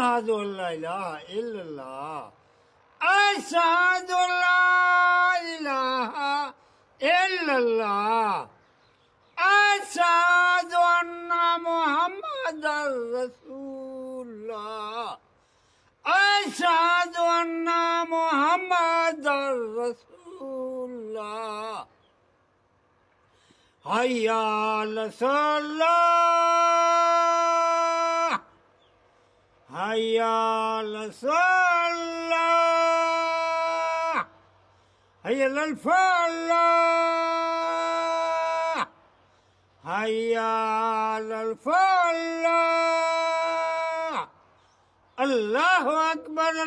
أشهد أن لا إله إلا الله أشهد أن لا إله إلا الله أشهد أن محمدا رسول الله أشهد أن محمدا رسول الله حي على الصلاة حي على الصلاة حي على الفلاح حي على الفلاح الله أكبر